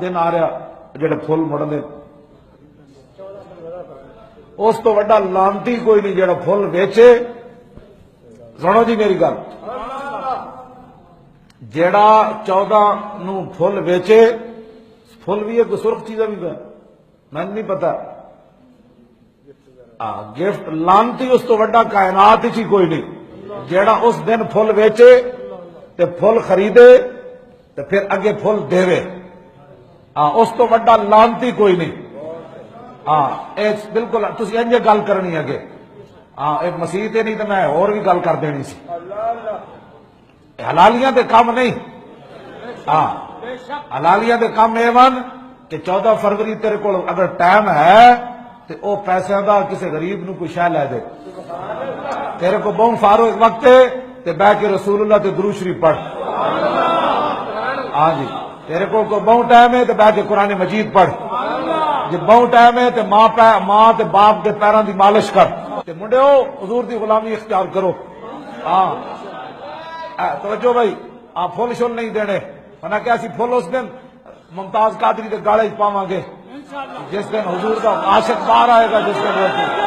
دن آ رہا جڑے پھول مڑنے اس تو وڈا لانتی کوئی نہیں جڑا پھول ویچے. سنو جی میری گل, جیڑا 14 نو پھول ویچے, پھول بھی ہے کوئی سرخ چیزیں بھی میں نہیں پتا, گفٹ لانتی اس تو وڈا کائنات ہی کوئی نہیں جیڑا اس دن پھول ویچے تے پھول خریدے تے پھر اگے پھول دے. اس تو وڈا لانتی کوئی نہیں. بالکل تسی انجے گل کرنی اگے. ایک مسیح تے نہیں تو میں اور بھی گل کر دینی سی. حلالیاں دے کام نہیں, حلالیاں دے کام اے ون کہ 14 فروری تیرے کو اگر ٹائم ہے تو او پیسے دا کسی غریب نو کوئی شے لے دے. تیرے کو بہت فاروق وقت ہے تے بہ کے رسول اللہ تے درود شریف پڑھ. ہاں جی, تیرے کو بہت ٹائم ہے تو بہ کے قرآن مجید پڑھ. جی بہت ٹائم ہے تو ماں تے باپ دے پیراں دی مالش کر. تے منڈیو حضور دی غلامی اختیار کرو. توجہ بھائی, پھول شول نہیں دینے ورنہ کہ اسی پھول اس دن ممتاز قادری دے گاڑے پاواں گے جس دن حضور دا عاشق باہر آئے گا. جس دن